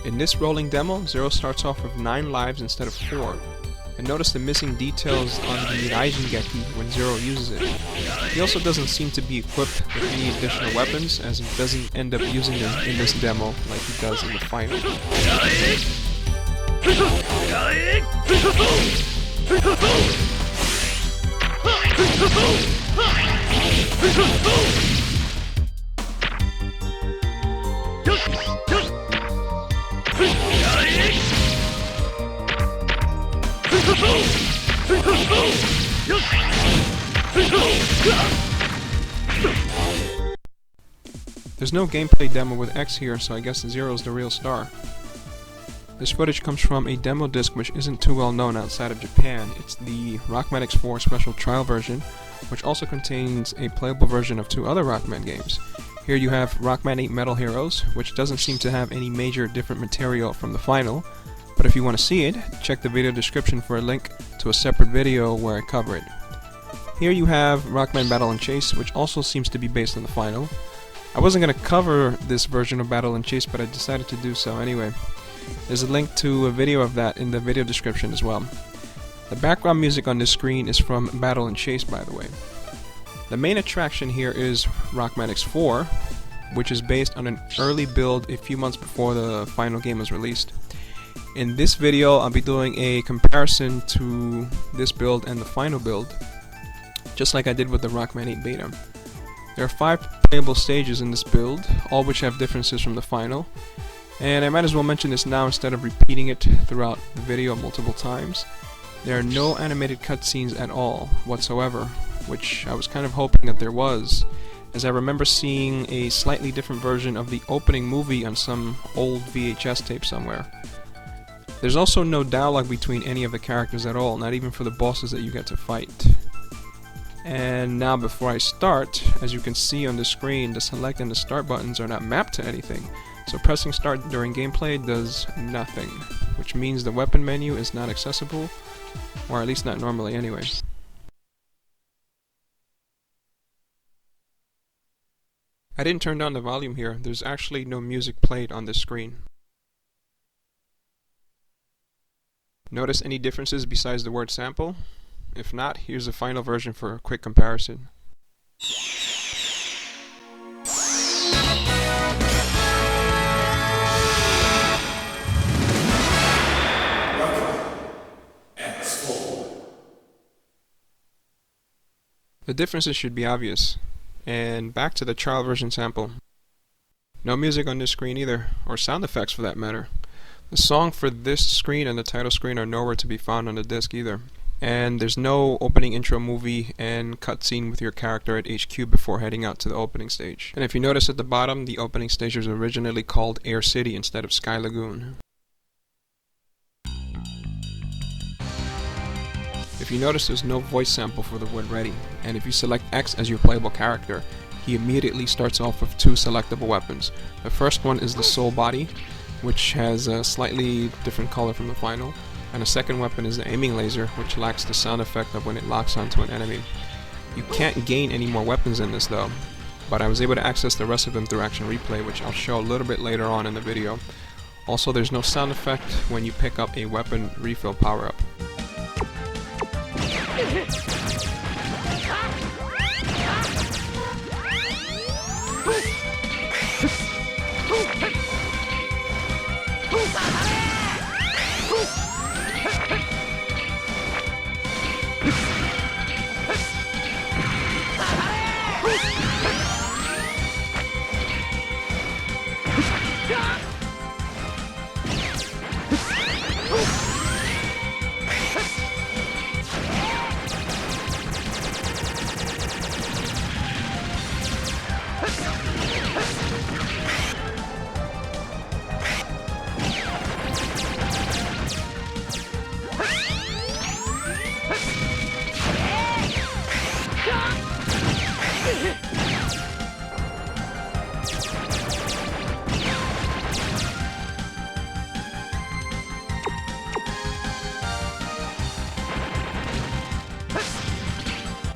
In this rolling demo, Zero starts off with 9 lives instead of 4. And notice the missing details on the Raijingeki when Zero uses it. He also doesn't seem to be equipped with any additional weapons, as he doesn't end up using them in this demo like he does in the final. There's no gameplay demo with X here, so I guess Zero's the real star. This footage comes from a demo disc which isn't too well known outside of Japan. It's the Rockman X4 Special Trial version, which also contains a playable version of 2 other Rockman games. Here you have Rockman 8 Metal Heroes, which doesn't seem to have any major different material from the final, but if you want to see it, check the video description for a link to a separate video where I cover it. Here you have Rockman Battle and Chase, which also seems to be based on the final. I wasn't going to cover this version of Battle and Chase, but I decided to do so anyway. There's a link to a video of that in the video description as well. The background music on this screen is from Battle and Chase, by the way. The main attraction here is Rockman X4, which is based on an early build a few months before the final game was released. In this video, I'll be doing a comparison to this build and the final build, just like I did with the Rockman 8 beta. There are 5 playable stages in this build, all which have differences from the final, and I might as well mention this now instead of repeating it throughout the video multiple times. There are no animated cutscenes at all whatsoever, which I was kind of hoping that there was, as I remember seeing a slightly different version of the opening movie on some old VHS tape somewhere. There's also no dialogue between any of the characters at all, not even for the bosses that you get to fight. And now before I start, as you can see on the screen, the select and the start buttons are not mapped to anything, so pressing start during gameplay does nothing, which means the weapon menu is not accessible, or at least not normally anyway. I didn't turn down the volume here, there's actually no music played on this screen. Notice any differences besides the word sample? If not, here's the final version for a quick comparison. Rockman X4. The differences should be obvious. And back to the trial version sample. No music on this screen either, or sound effects for that matter. The song for this screen and the title screen are nowhere to be found on the disc either. And there's no opening intro movie and cutscene with your character at HQ before heading out to the opening stage. And if you notice at the bottom, the opening stage was originally called Air City instead of Sky Lagoon. If you notice, there's no voice sample for the word ready, and if you select X as your playable character, he immediately starts off with 2 selectable weapons. The first one is the Soul Body, which has a slightly different color from the final. And the second weapon is the aiming laser, which lacks the sound effect of when it locks onto an enemy. You can't gain any more weapons in this though, but I was able to access the rest of them through Action Replay, which I'll show a little bit later on in the video. Also, there's no sound effect when you pick up a weapon refill power-up.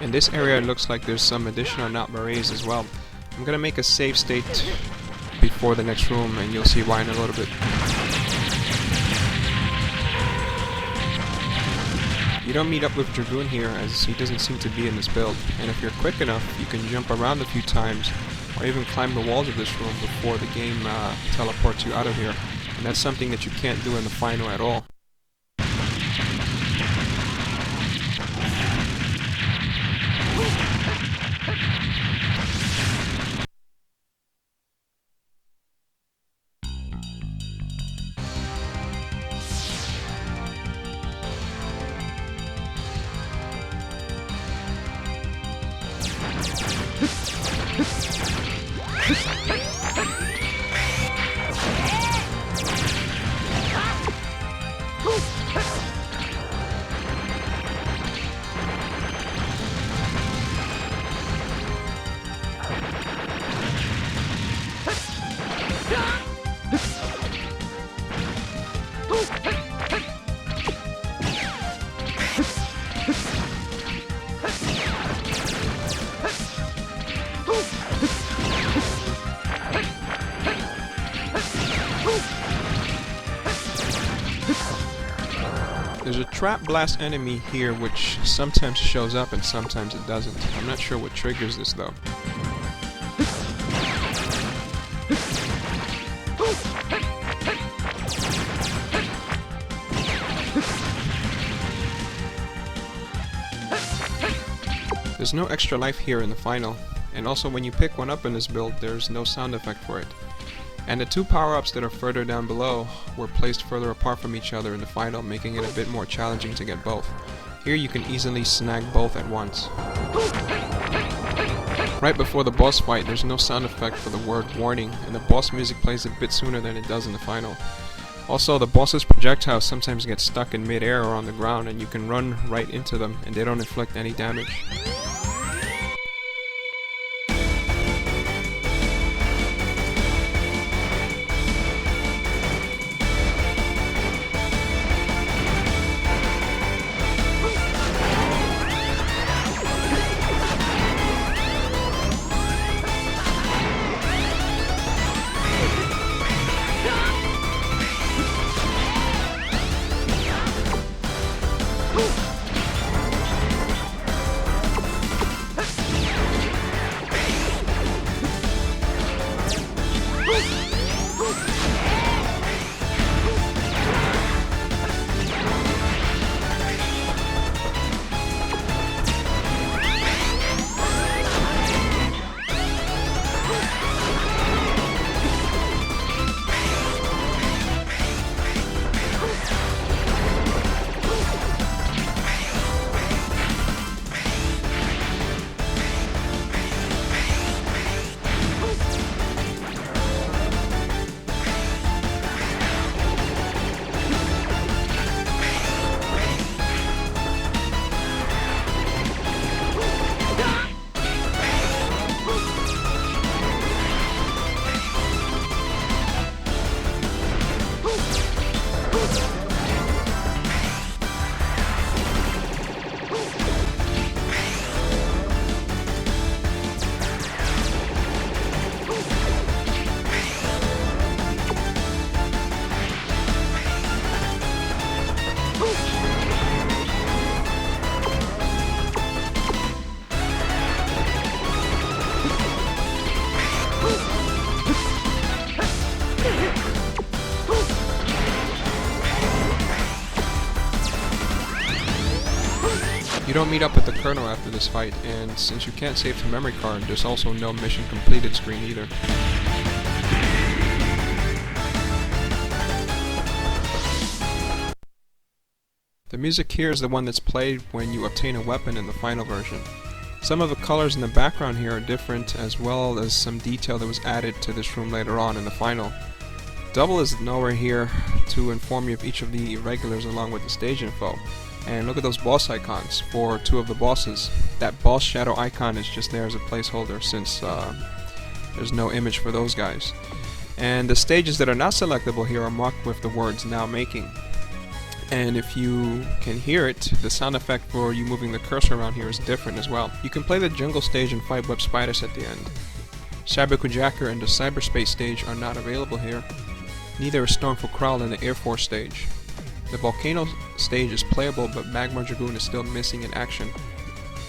In this area it looks like there's some additional not berets as well. I'm gonna make a save state before the next room and you'll see why in a little bit. You don't meet up with Dragoon here, as he doesn't seem to be in this build, and if you're quick enough, you can jump around a few times, or even climb the walls of this room before the game teleports you out of here, and that's something that you can't do in the final at all. There's a trap blast enemy here which sometimes shows up and sometimes it doesn't. I'm not sure what triggers this though. There's no extra life here in the final, and also when you pick one up in this build there's no sound effect for it. And the two power-ups that are further down below were placed further apart from each other in the final, making it a bit more challenging to get both. Here you can easily snag both at once. Right before the boss fight there's no sound effect for the word warning, and the boss music plays a bit sooner than it does in the final. Also, the boss's projectiles sometimes get stuck in mid-air or on the ground, and you can run right into them and they don't inflict any damage. You don't meet up with the Colonel after this fight, and since you can't save to memory card, there's also no mission completed screen either. The music here is the one that's played when you obtain a weapon in the final version. Some of the colors in the background here are different, as well as some detail that was added to this room later on in the final. Double is nowhere here to inform you of each of the irregulars along with the stage info. And look at those boss icons for two of the bosses. That boss shadow icon is just there as a placeholder since there's no image for those guys. And the stages that are not selectable here are marked with the words "now making." And if you can hear it, the sound effect for you moving the cursor around here is different as well. You can play the jungle stage and fight web spiders at the end. Cyberkujacker and the cyberspace stage are not available here. Neither is Stormful Crawl and the Air Force stage. The Volcano stage is playable, but Magma Dragoon is still missing in action.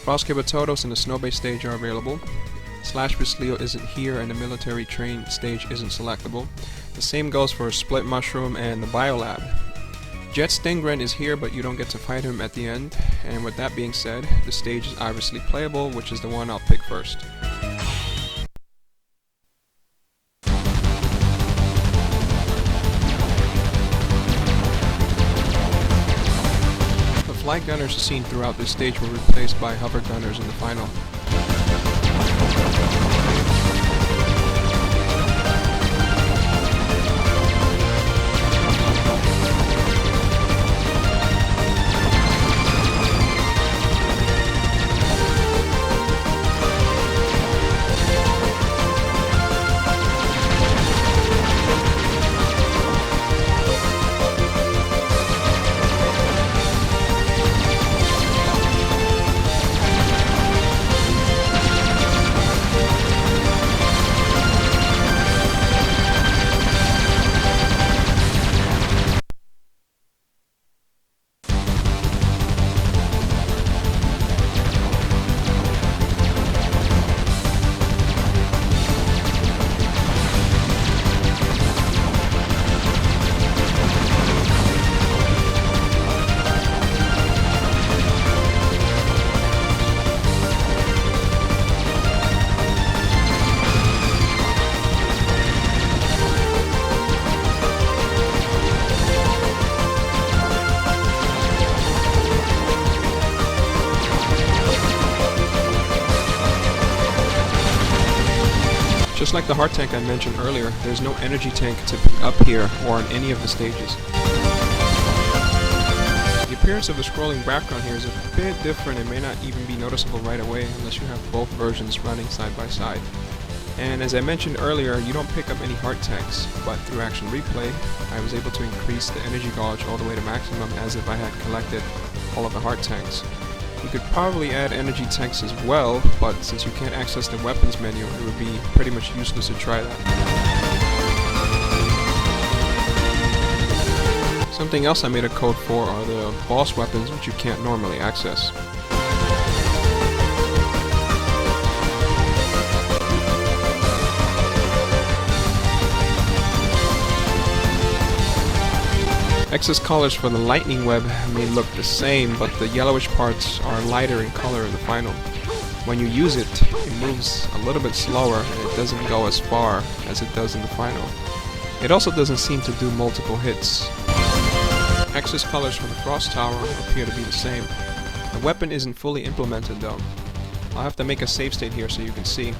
Frost Kibatotos and the Snow Base stage are available. Slash Bisleo isn't here, and the Military Train stage isn't selectable. The same goes for Split Mushroom and the Biolab. Jet Stingren is here, but you don't get to fight him at the end. And with that being said, the stage is obviously playable, which is the one I'll pick first. The Flight Gunners seen throughout this stage were replaced by Hover Gunners in the final. Just like the heart tank I mentioned earlier, there's no energy tank to pick up here or on any of the stages. The appearance of the scrolling background here is a bit different and may not even be noticeable right away unless you have both versions running side by side. And as I mentioned earlier, you don't pick up any heart tanks, but through Action Replay, I was able to increase the energy gauge all the way to maximum as if I had collected all of the heart tanks. You could probably add energy tanks as well, but since you can't access the weapons menu, it would be pretty much useless to try that. Something else I made a code for are the boss weapons, which you can't normally access. Excess colors for the lightning web may look the same, but the yellowish parts are lighter in color in the final. When you use it, it moves a little bit slower and it doesn't go as far as it does in the final. It also doesn't seem to do multiple hits. Excess colors for the Frost Tower appear to be the same. The weapon isn't fully implemented though. I'll have to make a save state here so you can see.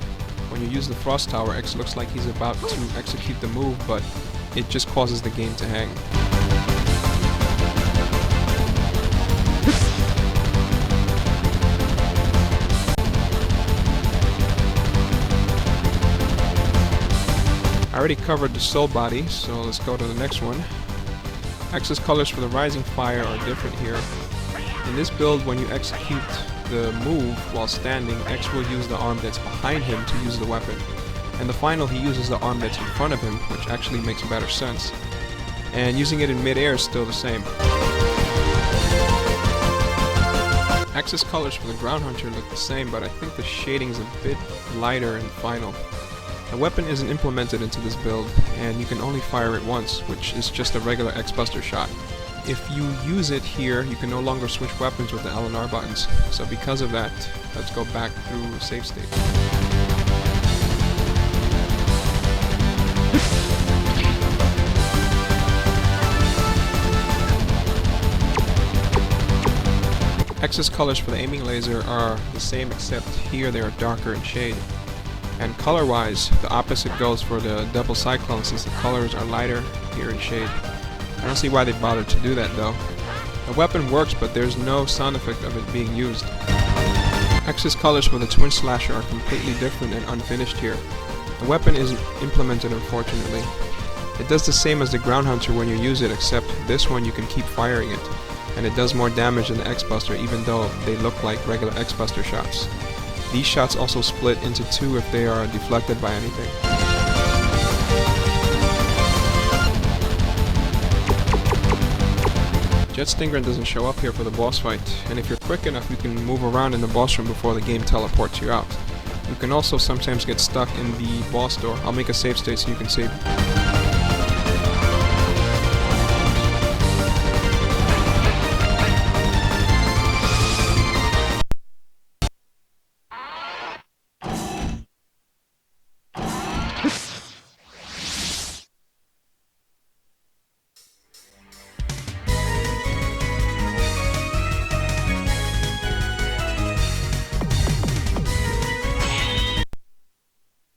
When you use the Frost Tower, X looks like he's about to execute the move, but it just causes the game to hang. I already covered the soul body, so let's go to the next one. Excess colors for the Rising Fire are different here. In this build, when you execute the move while standing, X will use the arm that's behind him to use the weapon. In the final, he uses the arm that's in front of him, which actually makes better sense. And using it in mid-air is still the same. Excess colors for the Ground Hunter look the same, but I think the shading's a bit lighter in the final. The weapon isn't implemented into this build, and you can only fire it once, which is just a regular X-Buster shot. If you use it here, you can no longer switch weapons with the L and R buttons, so because of that, let's go back through a save state. Excess colors for the aiming laser are the same, except here they are darker in shade. And color-wise, the opposite goes for the Double Cyclone, since the colors are lighter here in shade. I don't see why they bothered to do that though. The weapon works, but there's no sound effect of it being used. Excess colors for the Twin Slasher are completely different and unfinished here. The weapon isn't implemented, unfortunately. It does the same as the Ground Hunter when you use it, except this one you can keep firing it. And it does more damage than the X-Buster, even though they look like regular X-Buster shots. These shots also split into two if they are deflected by anything. Jet Stingray doesn't show up here for the boss fight, and if you're quick enough you can move around in the boss room before the game teleports you out. You can also sometimes get stuck in the boss door. I'll make a save state so you can save.